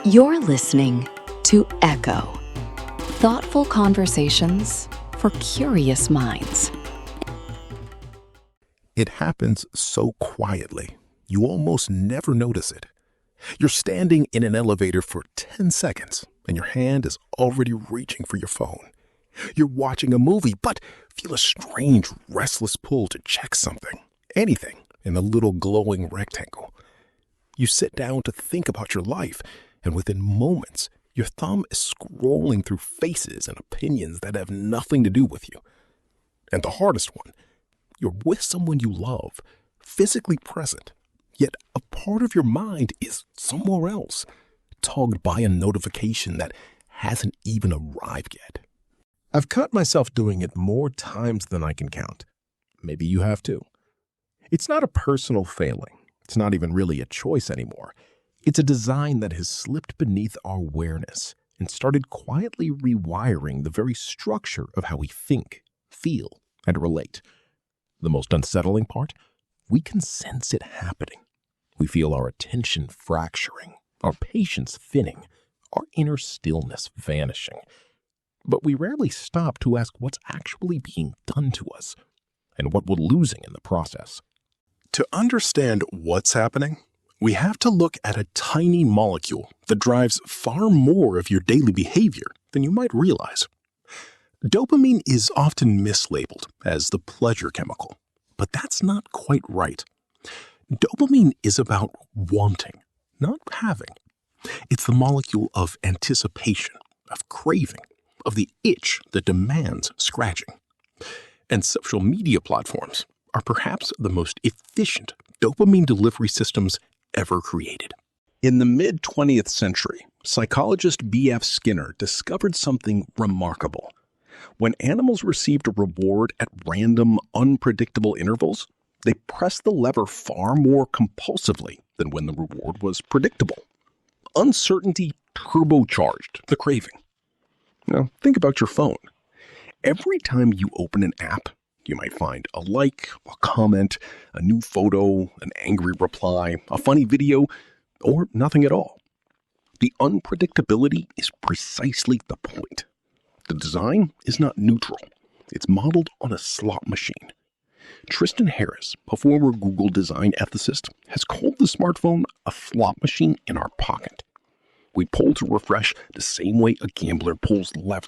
You're listening to Echoo, thoughtful conversations for curious minds. It happens so quietly, you almost never notice it. You're standing in an elevator for 10 seconds, and your hand is already reaching for your phone. You're watching a movie, but feel a strange, restless pull to check something, anything, in the little glowing rectangle. You sit down to think about your life, and within moments, your thumb is scrolling through faces and opinions that have nothing to do with you. And the hardest one, you're with someone you love, physically present, yet a part of your mind is somewhere else, tugged by a notification that hasn't even arrived yet. I've caught myself doing it more times than I can count. Maybe you have too. It's not a personal failing. It's not even really a choice anymore. It's a design that has slipped beneath our awareness and started quietly rewiring the very structure of how we think, feel, and relate. The most unsettling part? We can sense it happening. We feel our attention fracturing, our patience thinning, our inner stillness vanishing. But we rarely stop to ask what's actually being done to us and what we're losing in the process. To understand what's happening, we have to look at a tiny molecule that drives far more of your daily behavior than you might realize. Dopamine is often mislabeled as the pleasure chemical, but that's not quite right. Dopamine is about wanting, not having. It's the molecule of anticipation, of craving, of the itch that demands scratching. And social media platforms are perhaps the most efficient dopamine delivery systems ever created. In the mid-20th century, psychologist B.F. Skinner discovered something remarkable. When animals received a reward at random, unpredictable intervals, they pressed the lever far more compulsively than when the reward was predictable. Uncertainty turbocharged the craving. Now, think about your phone. Every time you open an app, you might find a like, a comment, a new photo, an angry reply, a funny video, or nothing at all. The unpredictability is precisely the point. The design is not neutral. It's modeled on a slot machine. Tristan Harris, a former Google design ethicist, has called the smartphone a slot machine in our pocket. We pull to refresh the same way a gambler pulls the lever,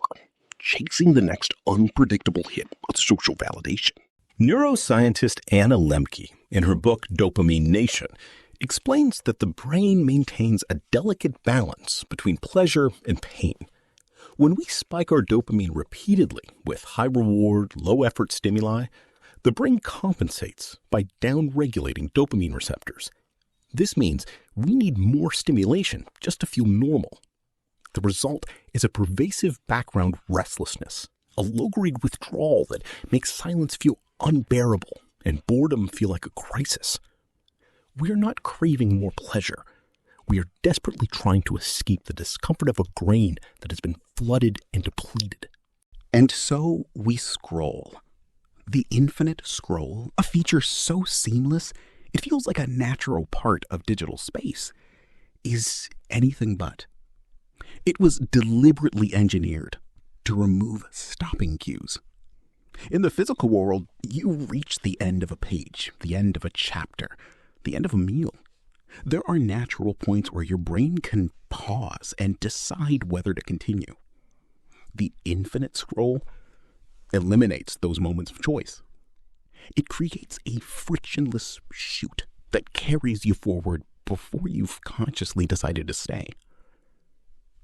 chasing the next unpredictable hit of social validation. Neuroscientist Anna Lembke, in her book Dopamine Nation, explains that the brain maintains a delicate balance between pleasure and pain. When we spike our dopamine repeatedly with high-reward, low-effort stimuli, the brain compensates by down-regulating dopamine receptors. This means we need more stimulation just to feel normal. The result is a pervasive background restlessness, a low-grade withdrawal that makes silence feel unbearable and boredom feel like a crisis. We're not craving more pleasure. We are desperately trying to escape the discomfort of a brain that has been flooded and depleted. And so we scroll. The infinite scroll, a feature so seamless, it feels like a natural part of digital space, is anything but. It was deliberately engineered to remove stopping cues. In the physical world, you reach the end of a page, the end of a chapter, the end of a meal. There are natural points where your brain can pause and decide whether to continue. The infinite scroll eliminates those moments of choice. It creates a frictionless chute that carries you forward before you've consciously decided to stay.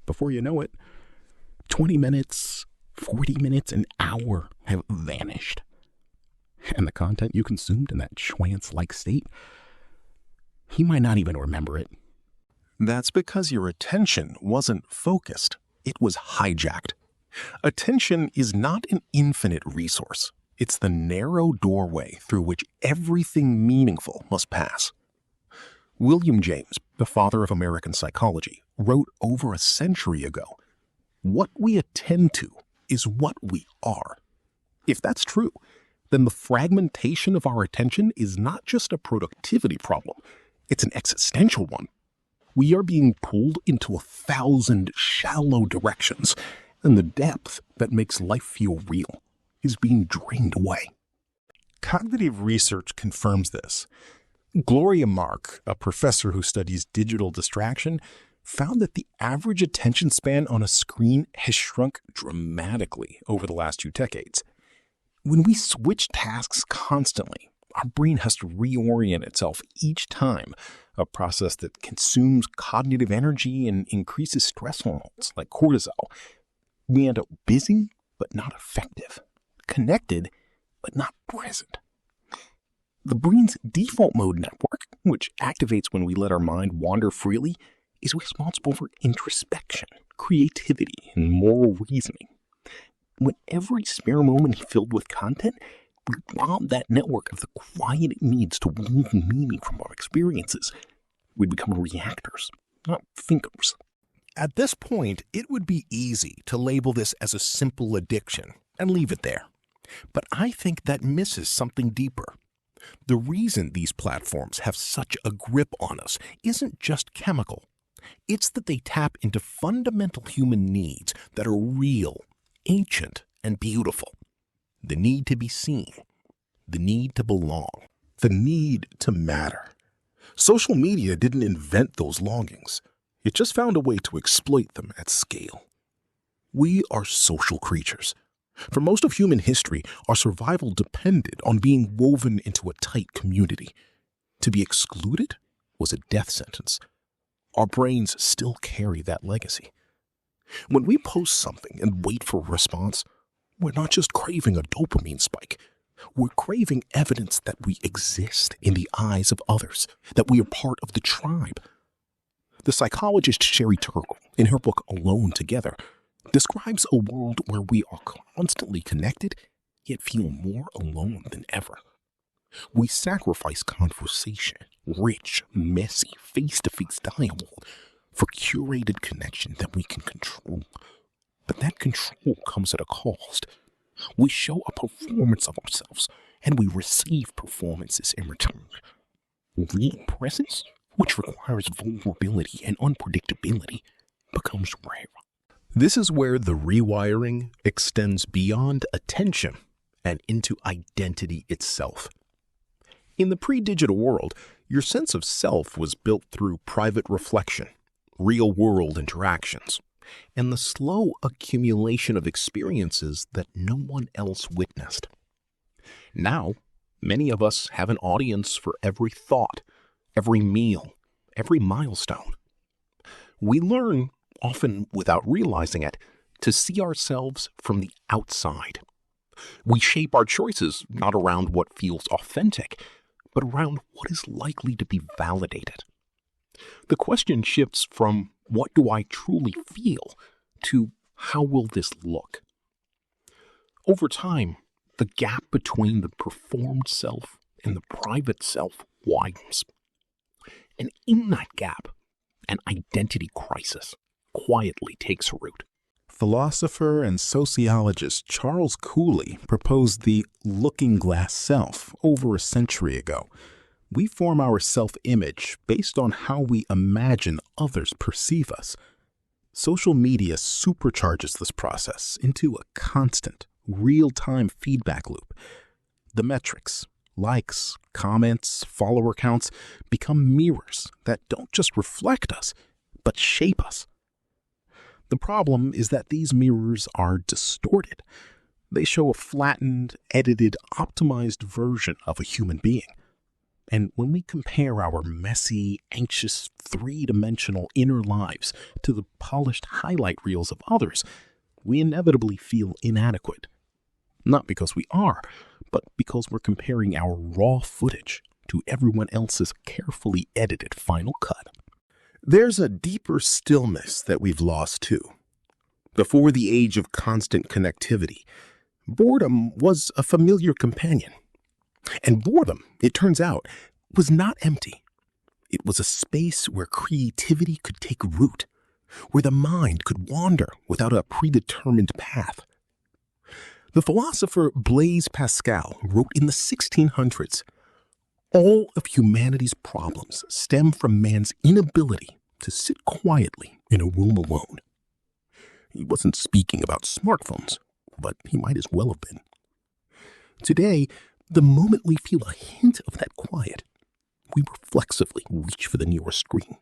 Before you know it, 20 minutes, 40 minutes, an hour have vanished. And the content you consumed in that trance-like state, you might not even remember it. That's because your attention wasn't focused. It was hijacked. Attention is not an infinite resource. It's the narrow doorway through which everything meaningful must pass. William James, the father of American psychology, wrote over a century ago, "What we attend to is what we are." If that's true, then the fragmentation of our attention is not just a productivity problem, it's an existential one. We are being pulled into 1,000 shallow directions, and the depth that makes life feel real is being drained away. Cognitive research confirms this. Gloria Mark, a professor who studies digital distraction, found that the average attention span on a screen has shrunk dramatically over the last 2 decades. When we switch tasks constantly, our brain has to reorient itself each time, a process that consumes cognitive energy and increases stress hormones like cortisol. We end up busy but not effective, connected but not present. The brain's default mode network, which activates when we let our mind wander freely, is responsible for introspection, creativity, and moral reasoning. When every spare moment is filled with content, we rob that network of the quiet it needs to weave meaning from our experiences. We become reactors, not thinkers. At this point, it would be easy to label this as a simple addiction and leave it there. But I think that misses something deeper. The reason these platforms have such a grip on us isn't just chemical. It's that they tap into fundamental human needs that are real, ancient, and beautiful. The need to be seen, the need to belong, the need to matter. Social media didn't invent those longings. It just found a way to exploit them at scale. We are social creatures. For most of human history, our survival depended on being woven into a tight community. To be excluded was a death sentence. Our brains still carry that legacy. When we post something and wait for a response, we're not just craving a dopamine spike. We're craving evidence that we exist in the eyes of others, that we are part of the tribe. The psychologist Sherry Turkle, in her book Alone Together, describes a world where we are constantly connected, yet feel more alone than ever. We sacrifice conversation, rich, messy, face-to-face dialogue, for curated connection that we can control. But that control comes at a cost. We show a performance of ourselves, and we receive performances in return. Real presence, which requires vulnerability and unpredictability, becomes rare. This is where the rewiring extends beyond attention and into identity itself. In the pre-digital world, your sense of self was built through private reflection, real-world interactions, and the slow accumulation of experiences that no one else witnessed. Now, many of us have an audience for every thought, every meal, every milestone. We learn, often without realizing it, to see ourselves from the outside. We shape our choices not around what feels authentic, but around what is likely to be validated. The question shifts from what do I truly feel to how will this look? Over time, the gap between the performed self and the private self widens. And in that gap, an identity crisis quietly takes root. Philosopher and sociologist Charles Cooley proposed the looking glass self over a century ago. We form our self-image based on how we imagine others perceive us. Social media supercharges this process into a constant, real-time feedback loop. The metrics, likes, comments, follower counts become mirrors that don't just reflect us, but shape us. The problem is that these mirrors are distorted. They show a flattened, edited, optimized version of a human being. And when we compare our messy, anxious, three-dimensional inner lives to the polished highlight reels of others, we inevitably feel inadequate. Not because we are, but because we're comparing our raw footage to everyone else's carefully edited final cut. There's a deeper stillness that we've lost too. Before the age of constant connectivity, boredom was a familiar companion. And boredom, it turns out, was not empty. It was a space where creativity could take root, where the mind could wander without a predetermined path. The philosopher Blaise Pascal wrote in the 1600s, "All of humanity's problems stem from man's inability to to sit quietly in a room alone. He wasn't speaking about smartphones, but he might as well have been. Today, the moment we feel a hint of that quiet, we reflexively reach for the nearest screen.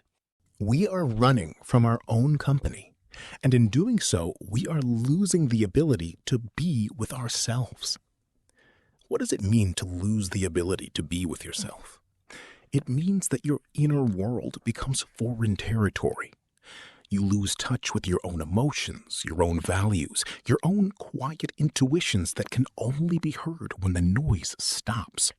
We are running from our own company, and in doing so, we are losing the ability to be with ourselves. What does it mean to lose the ability to be with yourself? It means that your inner world becomes foreign territory. You lose touch with your own emotions, your own values, your own quiet intuitions that can only be heard when the noise stops.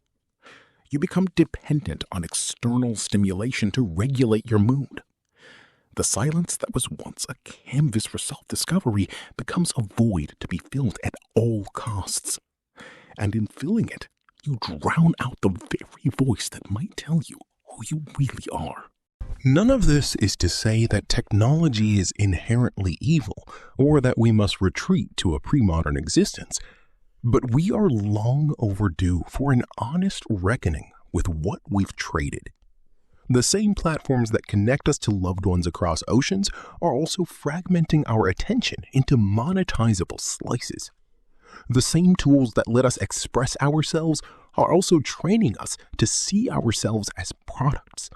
You become dependent on external stimulation to regulate your mood. The silence that was once a canvas for self-discovery becomes a void to be filled at all costs. And in filling it, you drown out the very voice that might tell you who you really are. None of this is to say that technology is inherently evil or that we must retreat to a pre-modern existence, but we are long overdue for an honest reckoning with what we've traded. The same platforms that connect us to loved ones across oceans are also fragmenting our attention into monetizable slices. The same tools that let us express ourselves are also training us to see ourselves as products.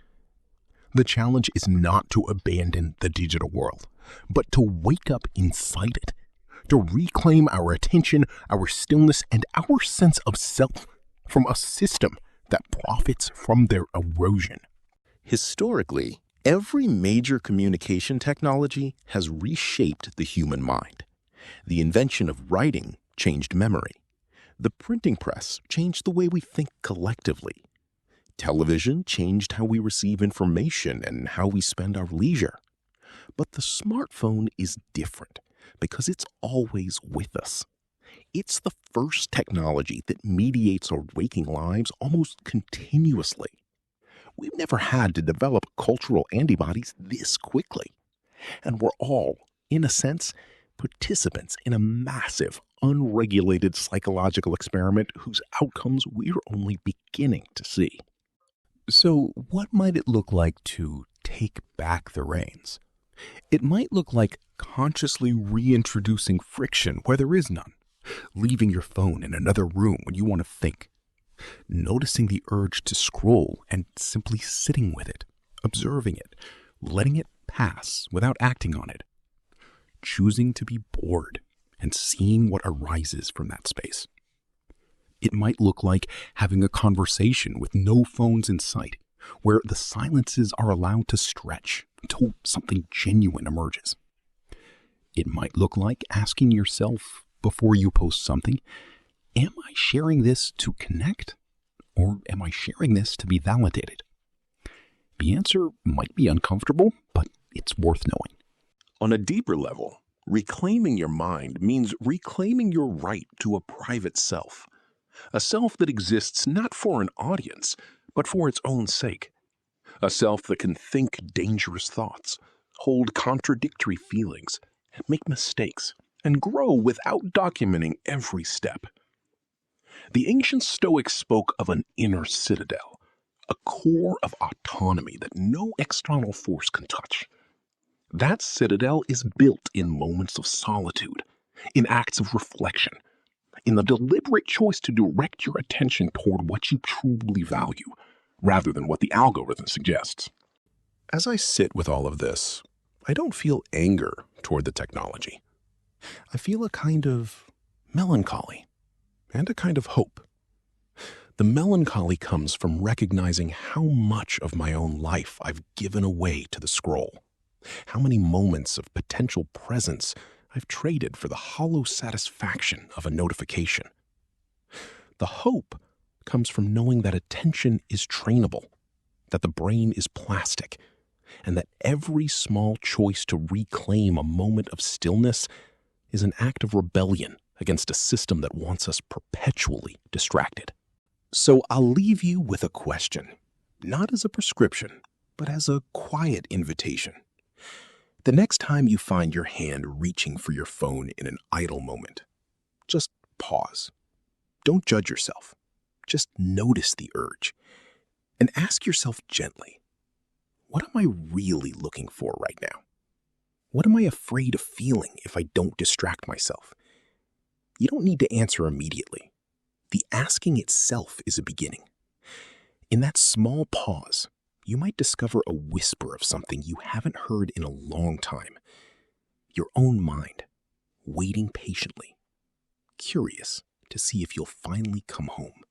The challenge is not to abandon the digital world, but to wake up inside it, to reclaim our attention, our stillness, and our sense of self from a system that profits from their erosion. Historically, every major communication technology has reshaped the human mind. The invention of writing changed memory. The printing press changed the way we think collectively. Television changed how we receive information and how we spend our leisure. But the smartphone is different because it's always with us. It's the first technology that mediates our waking lives almost continuously. We've never had to develop cultural antibodies this quickly. And we're all, in a sense, participants in a massive, unregulated psychological experiment whose outcomes we're only beginning to see. So, what might it look like to take back the reins? It might look like consciously reintroducing friction where there is none, leaving your phone in another room when you want to think, noticing the urge to scroll and simply sitting with it, observing it, letting it pass without acting on it, choosing to be bored and seeing what arises from that space. It might look like having a conversation with no phones in sight, where the silences are allowed to stretch until something genuine emerges. It might look like asking yourself before you post something, am I sharing this to connect, or am I sharing this to be validated? The answer might be uncomfortable, but it's worth knowing. On a deeper level, reclaiming your mind means reclaiming your right to a private self. A self that exists not for an audience, but for its own sake. A self that can think dangerous thoughts, hold contradictory feelings, make mistakes, and grow without documenting every step. The ancient Stoics spoke of an inner citadel, a core of autonomy that no external force can touch. That citadel is built in moments of solitude, in acts of reflection, in the deliberate choice to direct your attention toward what you truly value, rather than what the algorithm suggests. As I sit with all of this, I don't feel anger toward the technology. I feel a kind of melancholy and a kind of hope. The melancholy comes from recognizing how much of my own life I've given away to the scroll, how many moments of potential presence I've traded for the hollow satisfaction of a notification. The hope comes from knowing that attention is trainable, that the brain is plastic, and that every small choice to reclaim a moment of stillness is an act of rebellion against a system that wants us perpetually distracted. So I'll leave you with a question, not as a prescription, but as a quiet invitation. The next time you find your hand reaching for your phone in an idle moment, just pause. Don't judge yourself. Just notice the urge. And ask yourself gently, What am I really looking for right now? What am I afraid of feeling if I don't distract myself? You don't need to answer immediately. The asking itself is a beginning. In that small pause, you might discover a whisper of something you haven't heard in a long time. Your own mind, waiting patiently, curious to see if you'll finally come home.